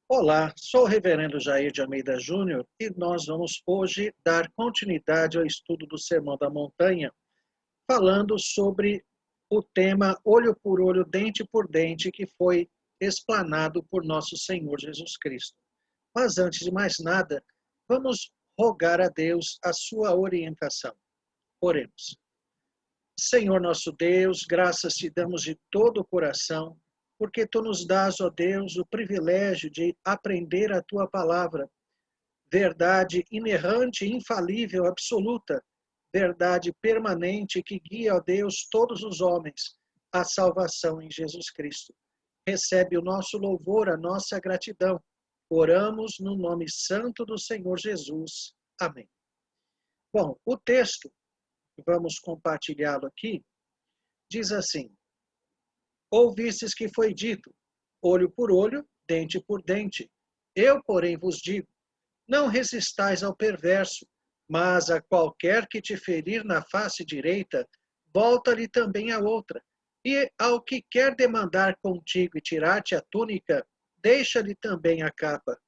Olá, sou o reverendo Jair de Almeida Júnior e nós vamos hoje dar continuidade ao estudo do Sermão da Montanha, falando sobre o tema olho por olho, dente por dente, que foi explanado por nosso Senhor Jesus Cristo. Mas antes de mais nada, vamos rogar a Deus a sua orientação. Oremos. Senhor nosso Deus, graças te damos de todo o coração, porque tu nos dás, ó Deus, o privilégio de aprender a tua palavra, verdade inerrante, infalível, absoluta, verdade permanente que guia, ó Deus, todos os homens à salvação em Jesus Cristo. Recebe o nosso louvor, a nossa gratidão. Oramos no nome santo do Senhor Jesus. Amém. Bom, o texto, vamos compartilhá-lo aqui, diz assim: ouvistes que foi dito, olho por olho, dente por dente. Eu, porém, vos digo, não resistais ao perverso, mas a qualquer que te ferir na face direita, volta-lhe também a outra. E ao que quer demandar contigo e tirar-te a túnica, deixa-lhe também a capa.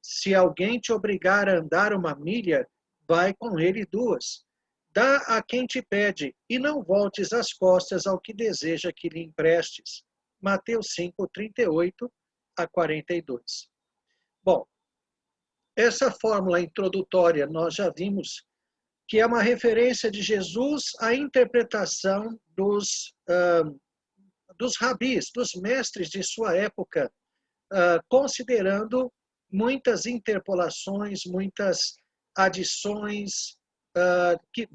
Se alguém te obrigar a andar uma milha, vai com ele duas. Dá a quem te pede, e não voltes as costas ao que deseja que lhe emprestes. Mateus 5, 38 a 42. Bom, essa fórmula introdutória nós já vimos que é uma referência de Jesus à interpretação dos rabis, dos mestres de sua época, considerando muitas interpolações, muitas adições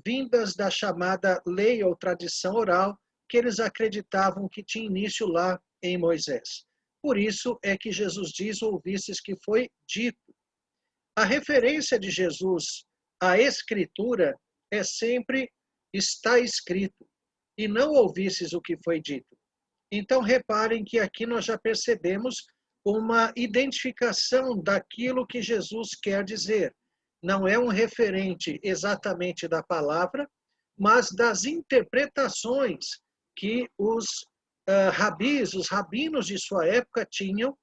vindas da chamada lei ou tradição oral, que eles acreditavam que tinha início lá em Moisés. Por isso é que Jesus diz, ouvistes que foi dito. A referência de Jesus à Escritura é sempre está escrito, e não ouvistes o que foi dito. Então, reparem que aqui nós já percebemos uma identificação daquilo que Jesus quer dizer. Não é um referente exatamente da palavra, mas das interpretações que os rabis, os rabinos de sua época tinham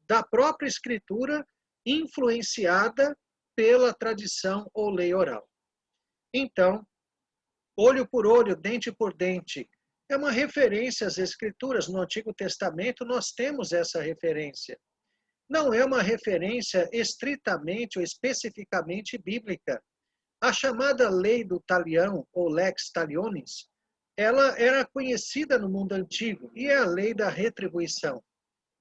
da própria Escritura, influenciada pela tradição ou lei oral. Então, olho por olho, dente por dente, é uma referência às Escrituras. No Antigo Testamento, nós temos essa referência. Não é uma referência estritamente ou especificamente bíblica. A chamada lei do talião, ou lex talionis, ela era conhecida no mundo antigo e é a lei da retribuição.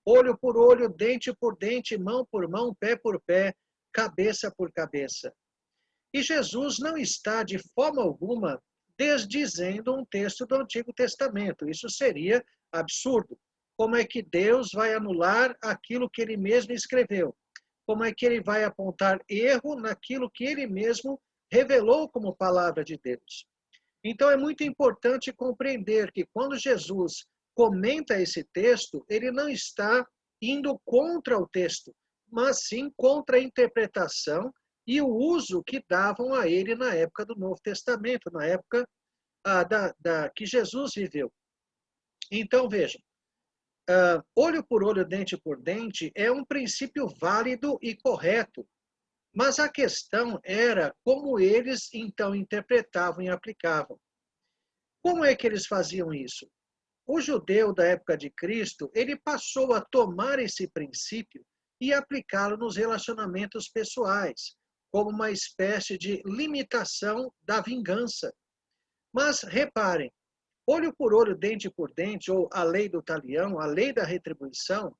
Olho por olho, dente por dente, mão por mão, pé por pé, cabeça por cabeça. E Jesus não está, de forma alguma, desdizendo um texto do Antigo Testamento. Isso seria absurdo. Como é que Deus vai anular aquilo que ele mesmo escreveu? Como é que ele vai apontar erro naquilo que ele mesmo revelou como palavra de Deus? Então é muito importante compreender que quando Jesus comenta esse texto, ele não está indo contra o texto, mas sim contra a interpretação e o uso que davam a ele na época do Novo Testamento, na época que Jesus viveu. Então, vejam, olho por olho, dente por dente é um princípio válido e correto, mas a questão era como eles então interpretavam e aplicavam. Como é que eles faziam isso? O judeu da época de Cristo, ele passou a tomar esse princípio e aplicá-lo nos relacionamentos pessoais, como uma espécie de limitação da vingança. Mas reparem, olho por olho, dente por dente, ou a lei do talião, a lei da retribuição,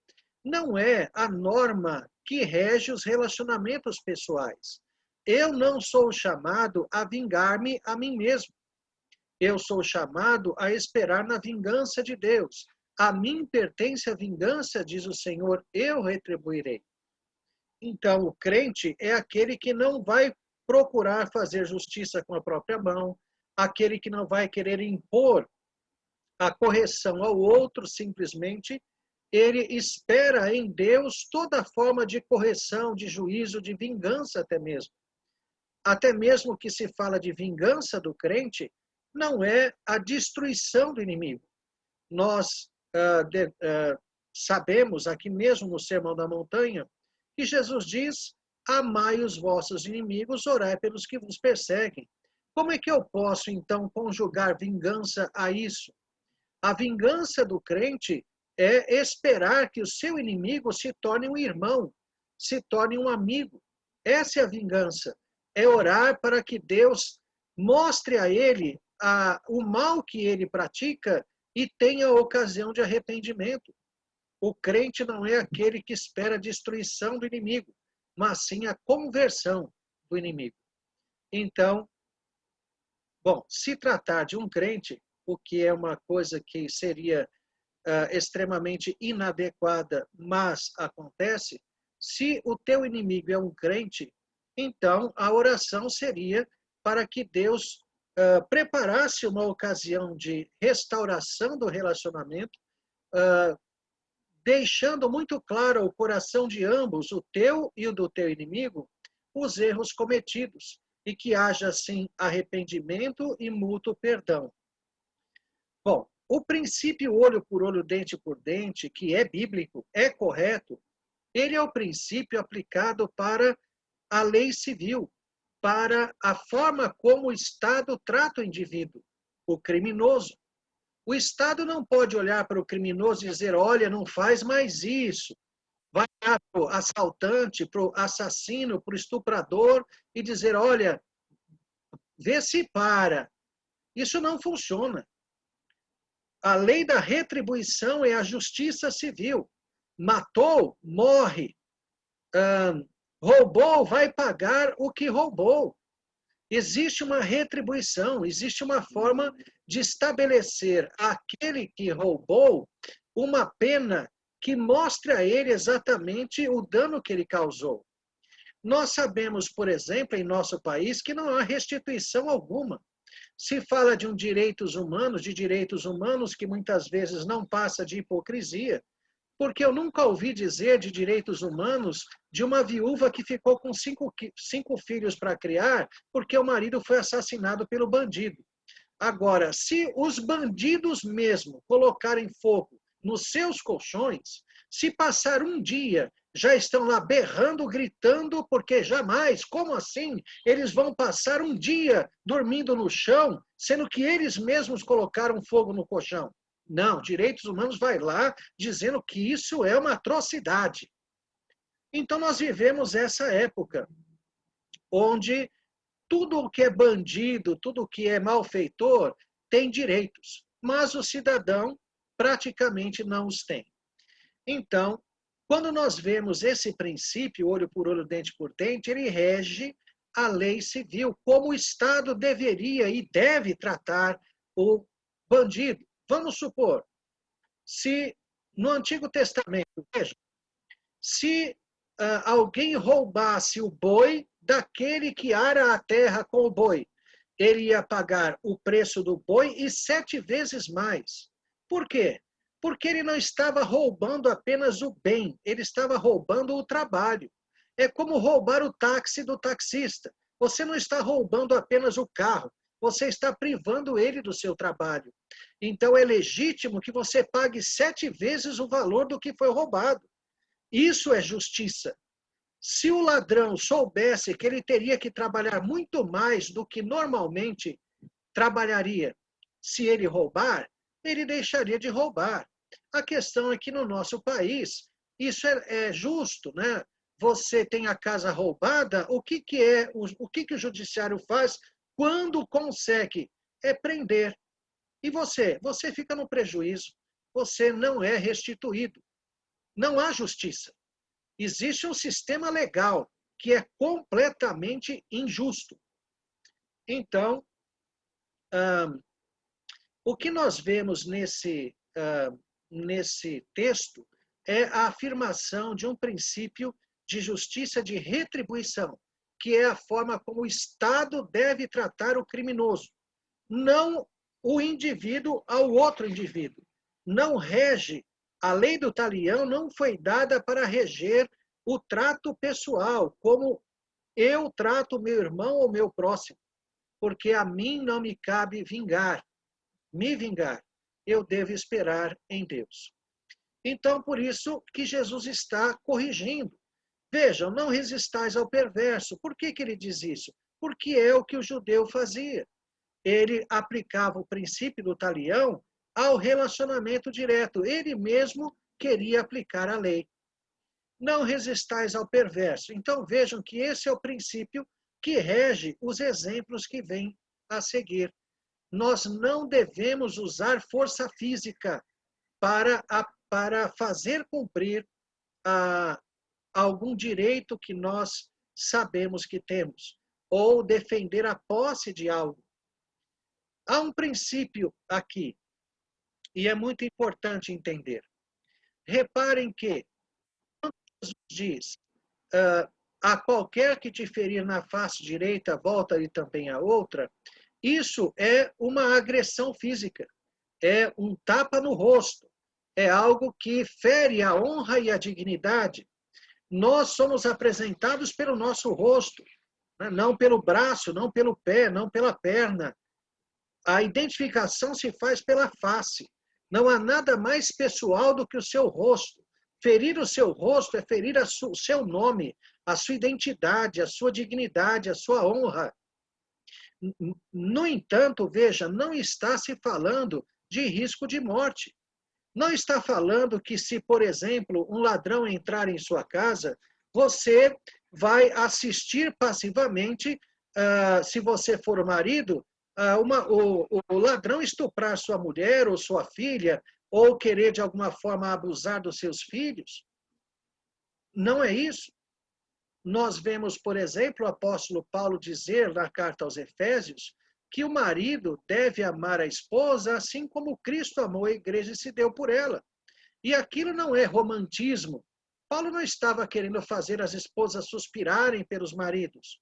não é a norma que rege os relacionamentos pessoais. Eu não sou chamado a vingar-me a mim mesmo. Eu sou chamado a esperar na vingança de Deus. A mim pertence a vingança, diz o Senhor, eu retribuirei. Então, o crente é aquele que não vai procurar fazer justiça com a própria mão, aquele que não vai querer impor a correção ao outro, simplesmente, ele espera em Deus toda forma de correção, de juízo, de vingança até mesmo. Até mesmo que se fala de vingança do crente, não é a destruição do inimigo. Nós sabemos, aqui mesmo no Sermão da Montanha, E Jesus diz, amai os vossos inimigos, orai pelos que vos perseguem. Como é que eu posso, então, conjugar vingança a isso? A vingança do crente é esperar que o seu inimigo se torne um irmão, se torne um amigo. Essa é a vingança. É orar para que Deus mostre a ele o mal que ele pratica e tenha ocasião de arrependimento. O crente não é aquele que espera a destruição do inimigo, mas sim a conversão do inimigo. Então, bom, se tratar de um crente, o que é uma coisa que seria extremamente inadequada, mas acontece, se o teu inimigo é um crente, então a oração seria para que Deus preparasse uma ocasião de restauração do relacionamento, deixando muito claro ao coração de ambos, o teu e o do teu inimigo, os erros cometidos, e que haja, assim, arrependimento e mútuo perdão. Bom, o princípio olho por olho, dente por dente, que é bíblico, é correto, ele é o princípio aplicado para a lei civil, para a forma como o Estado trata o indivíduo, o criminoso. O Estado não pode olhar para o criminoso e dizer, olha, não faz mais isso. Vai para o assaltante, para o assassino, para o estuprador e dizer, olha, vê se para. Isso não funciona. A lei da retribuição é a justiça civil. Matou, morre. Roubou, vai pagar o que roubou. Existe uma retribuição, existe uma forma de estabelecer àquele que roubou uma pena que mostre a ele exatamente o dano que ele causou. Nós sabemos, por exemplo, em nosso país, que não há restituição alguma. Se fala de direitos humanos que muitas vezes não passa de hipocrisia, porque eu nunca ouvi dizer de direitos humanos de uma viúva que ficou com cinco filhos para criar porque o marido foi assassinado pelo bandido. Agora, se os bandidos mesmo colocarem fogo nos seus colchões, se passar um dia, já estão lá berrando, gritando, porque jamais, como assim, eles vão passar um dia dormindo no chão, sendo que eles mesmos colocaram fogo no colchão? Não, direitos humanos vai lá dizendo que isso é uma atrocidade. Então nós vivemos essa época onde tudo o que é bandido, tudo o que é malfeitor tem direitos, mas o cidadão praticamente não os tem. Então, quando nós vemos esse princípio, olho por olho, dente por dente, ele rege a lei civil, como o Estado deveria e deve tratar o bandido. Vamos supor, se no Antigo Testamento, veja, se alguém roubasse o boi daquele que ara a terra com o boi, ele ia pagar o preço do boi e 7 vezes mais. Por quê? Porque ele não estava roubando apenas o bem, ele estava roubando o trabalho. É como roubar o táxi do taxista. Você não está roubando apenas o carro, você está privando ele do seu trabalho. Então é legítimo que você pague 7 vezes o valor do que foi roubado. Isso é justiça. Se o ladrão soubesse que ele teria que trabalhar muito mais do que normalmente trabalharia se ele roubar, ele deixaria de roubar. A questão é que no nosso país, isso é justo, né? Você tem a casa roubada, o que o judiciário faz quando consegue? É prender. E você fica no prejuízo. Você não é restituído. Não há justiça. Existe um sistema legal que é completamente injusto. Então, o que nós vemos nesse texto é a afirmação de um princípio de justiça de retribuição, que é a forma como o Estado deve tratar o criminoso, não o indivíduo ao outro indivíduo. Não rege, a lei do talião não foi dada para reger o trato pessoal, como eu trato meu irmão ou meu próximo, porque a mim não me cabe me vingar. Eu devo esperar em Deus. Então, por isso que Jesus está corrigindo. Vejam, não resistais ao perverso. Por que ele diz isso? Porque é o que o judeu fazia. Ele aplicava o princípio do talião ao relacionamento direto. Ele mesmo queria aplicar a lei. Não resistais ao perverso. Então vejam que esse é o princípio que rege os exemplos que vêm a seguir. Nós não devemos usar força física para fazer cumprir algum direito que nós sabemos que temos, ou defender a posse de algo. Há um princípio aqui, e é muito importante entender. Reparem que, quando Jesus diz, a qualquer que te ferir na face direita, volta-lhe também a outra, isso é uma agressão física, é um tapa no rosto, é algo que fere a honra e a dignidade. Nós somos apresentados pelo nosso rosto, né? Não pelo braço, não pelo pé, não pela perna. A identificação se faz pela face. Não há nada mais pessoal do que o seu rosto. Ferir o seu rosto é ferir o seu nome, a sua identidade, a sua dignidade, a sua honra. No entanto, veja, não está se falando de risco de morte. Não está falando que se, por exemplo, um ladrão entrar em sua casa, você vai assistir passivamente, se você for o marido, o ladrão estuprar sua mulher ou sua filha, ou querer de alguma forma abusar dos seus filhos. Não é isso. Nós vemos, por exemplo, o apóstolo Paulo dizer na carta aos Efésios que o marido deve amar a esposa assim como Cristo amou a igreja e se deu por ela. E aquilo não é romantismo. Paulo não estava querendo fazer as esposas suspirarem pelos maridos.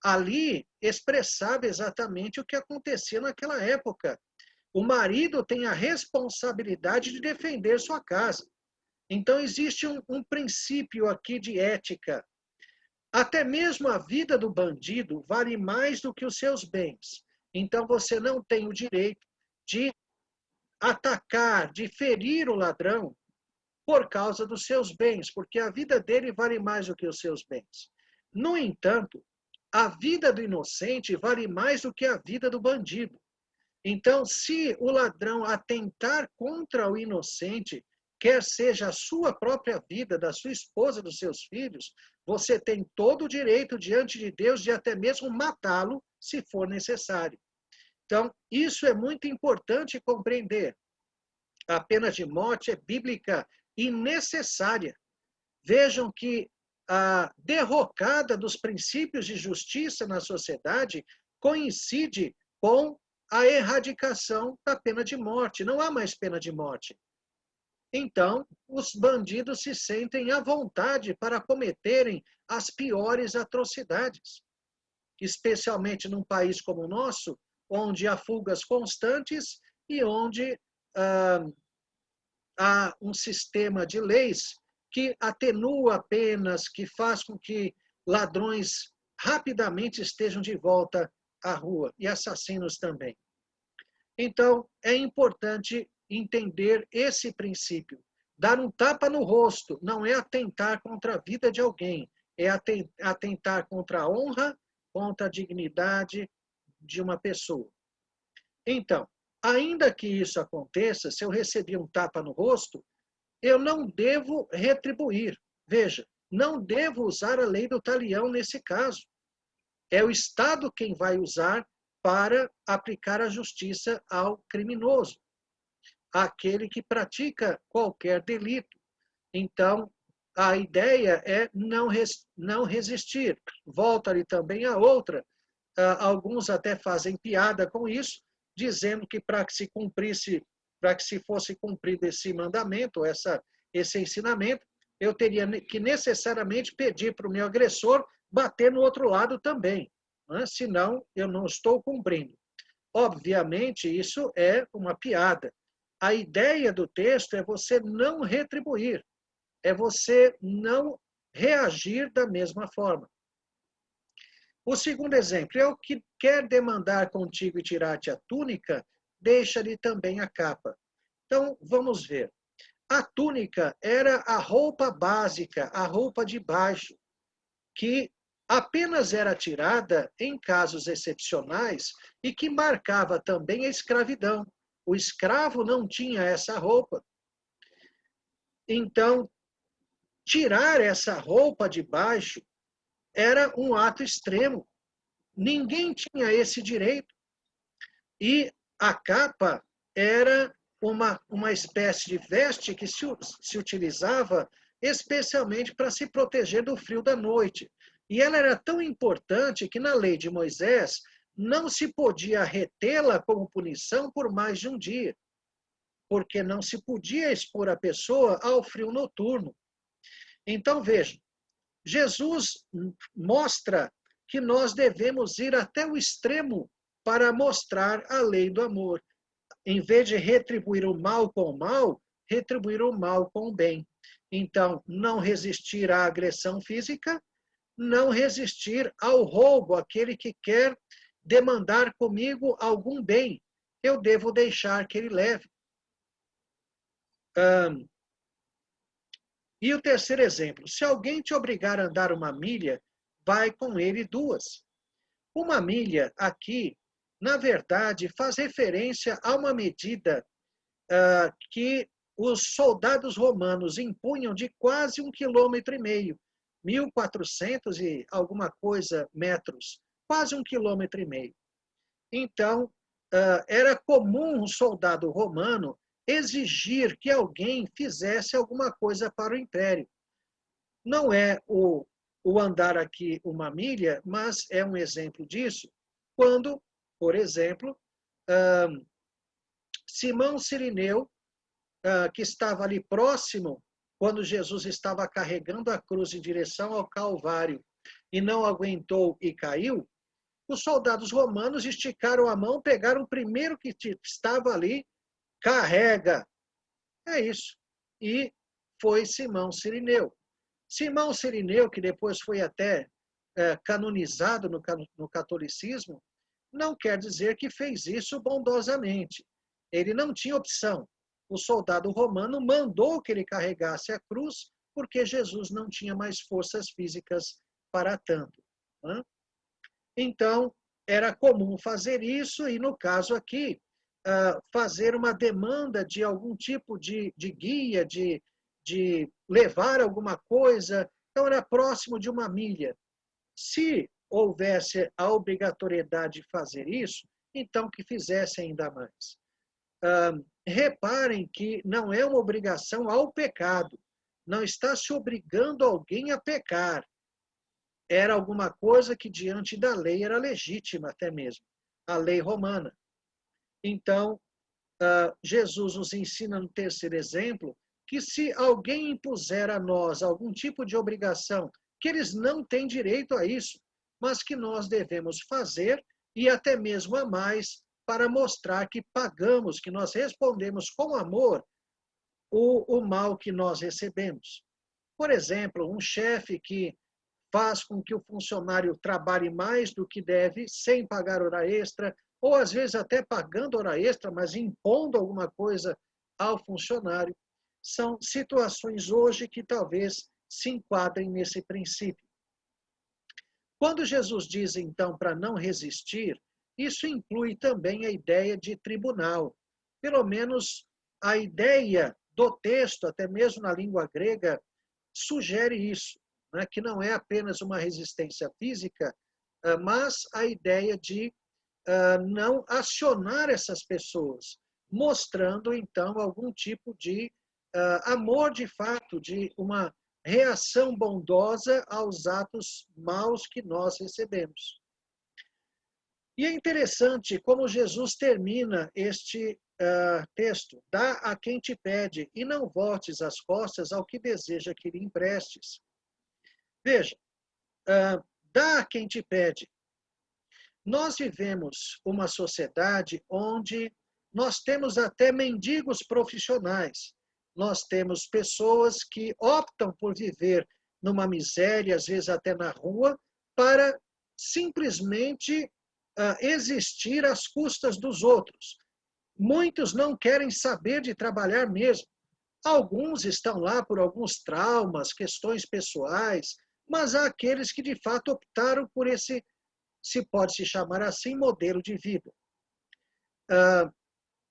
Ali expressava exatamente o que acontecia naquela época. O marido tem a responsabilidade de defender sua casa. Então existe um princípio aqui de ética. Até mesmo a vida do bandido vale mais do que os seus bens. Então você não tem o direito de atacar, de ferir o ladrão por causa dos seus bens, porque a vida dele vale mais do que os seus bens. No entanto, a vida do inocente vale mais do que a vida do bandido. Então, se o ladrão atentar contra o inocente, quer seja a sua própria vida, da sua esposa, dos seus filhos, você tem todo o direito diante de Deus de até mesmo matá-lo, se for necessário. Então, isso é muito importante compreender. A pena de morte é bíblica e necessária. Vejam que a derrocada dos princípios de justiça na sociedade coincide com a erradicação da pena de morte. Não há mais pena de morte. Então, os bandidos se sentem à vontade para cometerem as piores atrocidades, especialmente num país como o nosso, onde há fugas constantes e onde há um sistema de leis que atenua penas, que faz com que ladrões rapidamente estejam de volta à rua, e assassinos também. Então, é importante entender esse princípio. Dar um tapa no rosto não é atentar contra a vida de alguém, é atentar contra a honra, contra a dignidade de uma pessoa. Então, ainda que isso aconteça, se eu recebi um tapa no rosto, eu não devo retribuir. Veja, não devo usar a lei do talião nesse caso. É o Estado quem vai usar para aplicar a justiça ao criminoso, àquele que pratica qualquer delito. Então, a ideia é não resistir. Volta-lhe também a outra. Alguns até fazem piada com isso, dizendo que para que se fosse cumprido esse mandamento, esse ensinamento, eu teria que necessariamente pedir para o meu agressor bater no outro lado também, né? Senão eu não estou cumprindo. Obviamente, isso é uma piada. A ideia do texto é você não retribuir, é você não reagir da mesma forma. O segundo exemplo é o que quer demandar contigo e tirar-te a túnica, deixa-lhe também a capa. Então, vamos ver. A túnica era a roupa básica, a roupa de baixo. que apenas era tirada em casos excepcionais e que marcava também a escravidão. O escravo não tinha essa roupa. Então, tirar essa roupa de baixo era um ato extremo. Ninguém tinha esse direito. E a capa era uma espécie de veste que se utilizava especialmente para se proteger do frio da noite. E ela era tão importante que na lei de Moisés não se podia retê-la como punição por mais de um dia, porque não se podia expor a pessoa ao frio noturno. Então, veja, Jesus mostra que nós devemos ir até o extremo para mostrar a lei do amor. Em vez de retribuir o mal com o mal, retribuir o mal com o bem. Então, não resistir à agressão física, não resistir ao roubo, aquele que quer demandar comigo algum bem, eu devo deixar que ele leve. E o terceiro exemplo, se alguém te obrigar a andar uma milha, vai com ele 2. Uma milha aqui, na verdade, faz referência a uma medida que os soldados romanos impunham de quase 1,5 km, 1.400 e alguma coisa metros, quase 1,5 km. Então, era comum um soldado romano exigir que alguém fizesse alguma coisa para o império. Não é o andar aqui uma milha, mas é um exemplo disso, quando, por exemplo, Simão Cirineu, que estava ali próximo, quando Jesus estava carregando a cruz em direção ao Calvário, e não aguentou e caiu, os soldados romanos esticaram a mão, pegaram o primeiro que estava ali, carrega. É isso. E foi Simão Cirineu. Simão Cirineu, que depois foi até canonizado no catolicismo, não quer dizer que fez isso bondosamente. Ele não tinha opção. O soldado romano mandou que ele carregasse a cruz, porque Jesus não tinha mais forças físicas para tanto. Né? Então, era comum fazer isso, e no caso aqui, fazer uma demanda de algum tipo de guia, de levar alguma coisa. Então, era próximo de 1 milha. Se houvesse a obrigatoriedade de fazer isso, então que fizesse ainda mais. Reparem que não é uma obrigação ao pecado. Não está se obrigando alguém a pecar. Era alguma coisa que diante da lei era legítima até mesmo. A lei romana. Então, Jesus nos ensina no terceiro exemplo que se alguém impuser a nós algum tipo de obrigação, que eles não têm direito a isso, mas que nós devemos fazer e até mesmo a mais para mostrar que pagamos, que nós respondemos com amor o mal que nós recebemos. Por exemplo, um chefe que faz com que o funcionário trabalhe mais do que deve, sem pagar hora extra, ou às vezes até pagando hora extra, mas impondo alguma coisa ao funcionário. São situações hoje que talvez se enquadrem nesse princípio. Quando Jesus diz, então, para não resistir, isso inclui também a ideia de tribunal. Pelo menos a ideia do texto, até mesmo na língua grega, sugere isso, né? Que não é apenas uma resistência física, mas a ideia de não acionar essas pessoas, mostrando, então, algum tipo de amor de fato, de uma reação bondosa aos atos maus que nós recebemos. E é interessante como Jesus termina este texto. Dá a quem te pede, e não voltes as costas ao que deseja que lhe emprestes. Veja, dá a quem te pede. Nós vivemos uma sociedade onde nós temos até mendigos profissionais. Nós temos pessoas que optam por viver numa miséria, às vezes até na rua, para simplesmente existir às custas dos outros. Muitos não querem saber de trabalhar mesmo. Alguns estão lá por alguns traumas, questões pessoais, mas há aqueles que de fato optaram por esse, se pode se chamar assim, modelo de vida.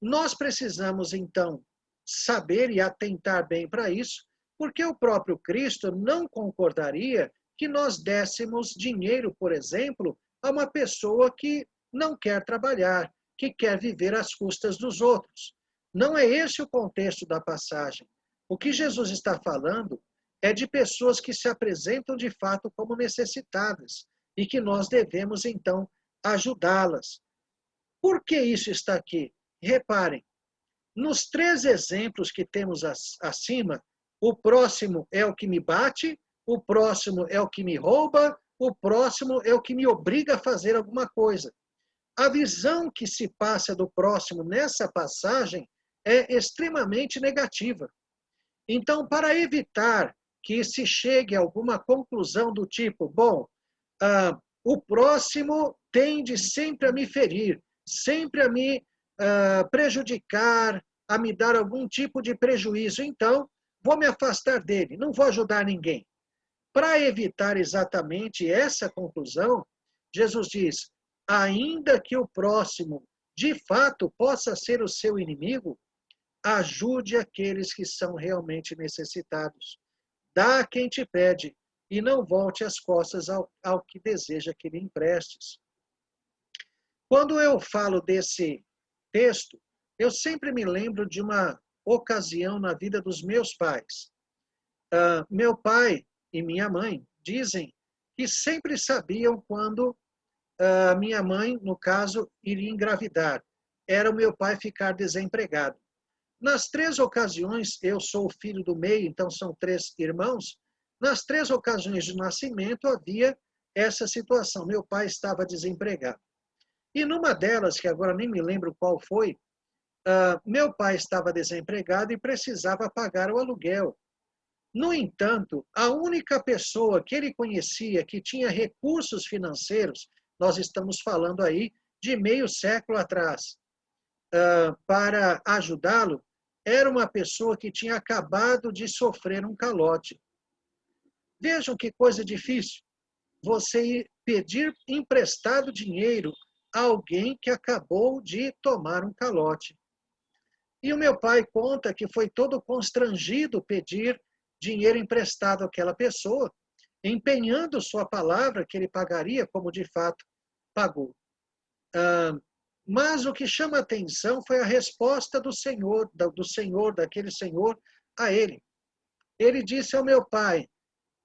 Nós precisamos, então, saber e atentar bem para isso, porque o próprio Cristo não concordaria que nós dessemos dinheiro, por exemplo, a uma pessoa que não quer trabalhar, que quer viver às custas dos outros. Não é esse o contexto da passagem. O que Jesus está falando é de pessoas que se apresentam de fato como necessitadas e que nós devemos, então, ajudá-las. Por que isso está aqui? Reparem, nos 3 exemplos que temos acima, o próximo é o que me bate, o próximo é o que me rouba, o próximo é o que me obriga a fazer alguma coisa. A visão que se passa do próximo nessa passagem é extremamente negativa. Então, para evitar que se chegue a alguma conclusão do tipo, bom, o próximo tende sempre a me ferir, sempre a me prejudicar, a me dar algum tipo de prejuízo. Então, vou me afastar dele, não vou ajudar ninguém. Para evitar exatamente essa conclusão, Jesus diz: ainda que o próximo de fato possa ser o seu inimigo, ajude aqueles que são realmente necessitados. Dá a quem te pede e não volte as costas ao que deseja que lhe emprestes. Quando eu falo desse texto, eu sempre me lembro de uma ocasião na vida dos meus pais. Meu pai e minha mãe dizem que sempre sabiam quando minha mãe, no caso, iria engravidar. Era o meu pai ficar desempregado. Nas 3 ocasiões, eu sou o filho do meio, então são 3 irmãos. Nas 3 ocasiões de nascimento havia essa situação. Meu pai estava desempregado. E numa delas, que agora nem me lembro qual foi, meu pai estava desempregado e precisava pagar o aluguel. No entanto, a única pessoa que ele conhecia que tinha recursos financeiros, nós estamos falando aí de meio século atrás, para ajudá-lo, era uma pessoa que tinha acabado de sofrer um calote. Vejam que coisa difícil. Você pedir emprestado dinheiro a alguém que acabou de tomar um calote. E o meu pai conta que foi todo constrangido pedir dinheiro emprestado àquela pessoa, empenhando sua palavra que ele pagaria, como de fato pagou. Mas o que chama atenção foi a resposta do Senhor, daquele Senhor, a ele. Ele disse ao meu pai: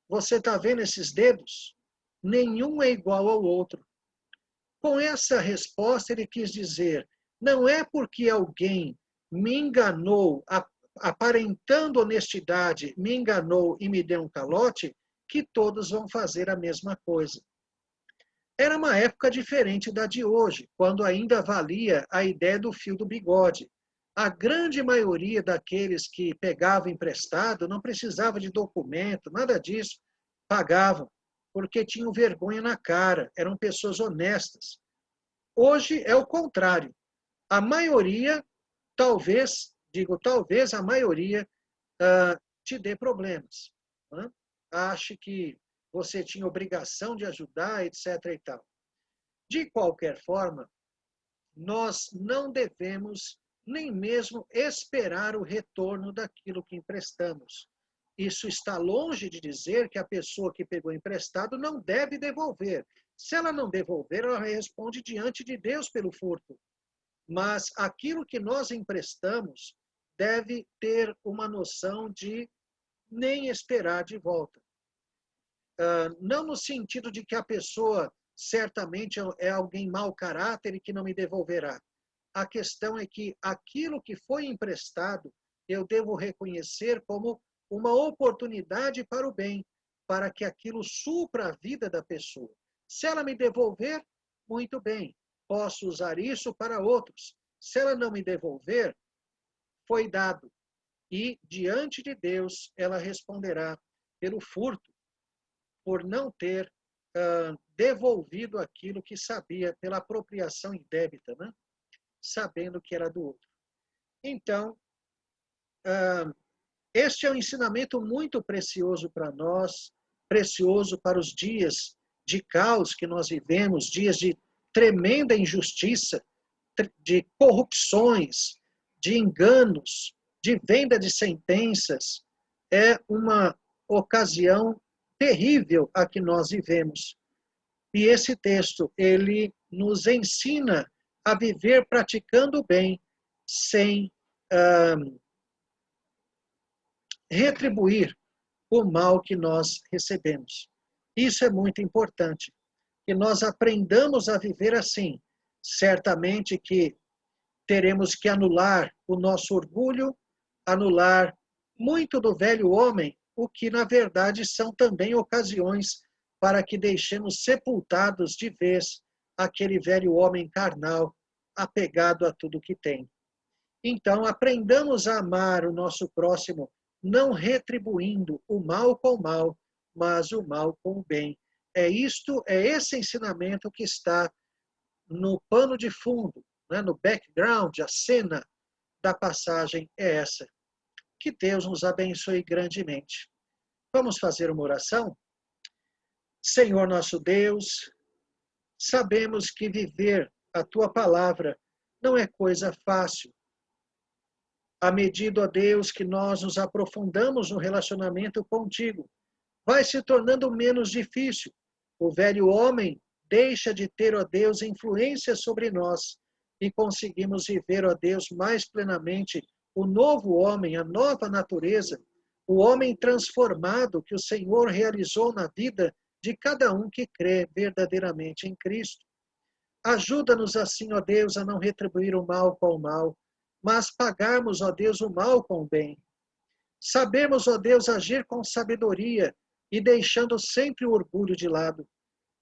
você está vendo esses dedos? Nenhum é igual ao outro. Com essa resposta, ele quis dizer: não é porque alguém me enganou, aparentando honestidade, me enganou e me deu um calote, que todos vão fazer a mesma coisa. Era uma época diferente da de hoje, quando ainda valia a ideia do fio do bigode. A grande maioria daqueles que pegavam emprestado não precisava de documento, nada disso, pagavam, porque tinham vergonha na cara, eram pessoas honestas. Hoje é o contrário. A maioria, talvez, digo talvez, a maioria te dê problemas. Né? Ache que você tinha obrigação de ajudar, etc. e tal. De qualquer forma, nós não devemos nem mesmo esperar o retorno daquilo que emprestamos. Isso está longe de dizer que a pessoa que pegou emprestado não deve devolver. Se ela não devolver, ela responde diante de Deus pelo furto. Mas aquilo que nós emprestamos deve ter uma noção de nem esperar de volta. Não no sentido de que a pessoa certamente é alguém mau caráter e que não me devolverá. A questão é que aquilo que foi emprestado, eu devo reconhecer como uma oportunidade para o bem, para que aquilo supra a vida da pessoa. Se ela me devolver, muito bem, posso usar isso para outros. Se ela não me devolver, foi dado. E diante de Deus, ela responderá pelo furto, por não ter devolvido aquilo que sabia, pela apropriação indébita, né? Sabendo que era do outro. Então, este é um ensinamento muito precioso para nós, precioso para os dias de caos que nós vivemos, dias de tremenda injustiça, de corrupções, de enganos, de venda de sentenças. É uma ocasião terrível a que nós vivemos. E esse texto, ele nos ensina a viver praticando o bem, sem retribuir o mal que nós recebemos. Isso é muito importante, que nós aprendamos a viver assim. Certamente que teremos que anular o nosso orgulho, anular muito do velho homem, o que na verdade são também ocasiões para que deixemos sepultados de vez aquele velho homem carnal, apegado a tudo que tem. Então, aprendamos a amar o nosso próximo, não retribuindo o mal com o mal, mas o mal com o bem. É esse ensinamento que está no pano de fundo, né, no background, a cena da passagem é essa. Que Deus nos abençoe grandemente. Vamos fazer uma oração? Senhor nosso Deus, sabemos que viver a tua palavra não é coisa fácil. À medida, ó Deus, que nós nos aprofundamos no relacionamento contigo, vai se tornando menos difícil. O velho homem deixa de ter, ó Deus, influência sobre nós e conseguimos viver, ó Deus, mais plenamente o novo homem, a nova natureza, o homem transformado que o Senhor realizou na vida de cada um que crê verdadeiramente em Cristo. Ajuda-nos assim, ó Deus, a não retribuir o mal com o mal, mas pagarmos, ó Deus, o mal com o bem. Sabemos, ó Deus, agir com sabedoria e deixando sempre o orgulho de lado.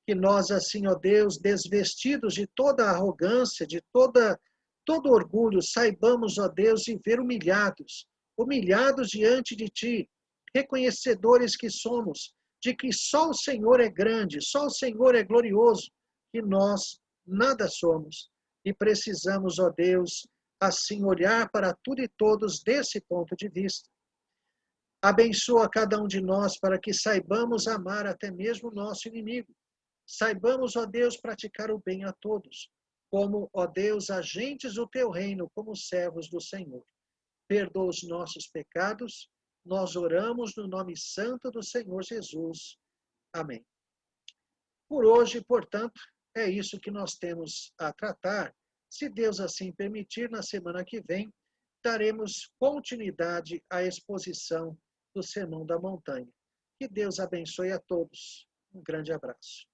Que nós, assim, ó Deus, desvestidos de toda a arrogância, de todo orgulho, saibamos, ó Deus, viver humilhados, humilhados diante de Ti, reconhecedores que somos, de que só o Senhor é grande, só o Senhor é glorioso, que nós nada somos. E precisamos, ó Deus, assim olhar para tudo e todos desse ponto de vista. Abençoa cada um de nós para que saibamos amar até mesmo o nosso inimigo. Saibamos, ó Deus, praticar o bem a todos, como, ó Deus, agentes do teu reino, como servos do Senhor. Perdoa os nossos pecados, nós oramos no nome santo do Senhor Jesus. Amém. Por hoje, portanto, é isso que nós temos a tratar. Se Deus assim permitir, na semana que vem, daremos continuidade à exposição do Sermão da Montanha. Que Deus abençoe a todos. Um grande abraço.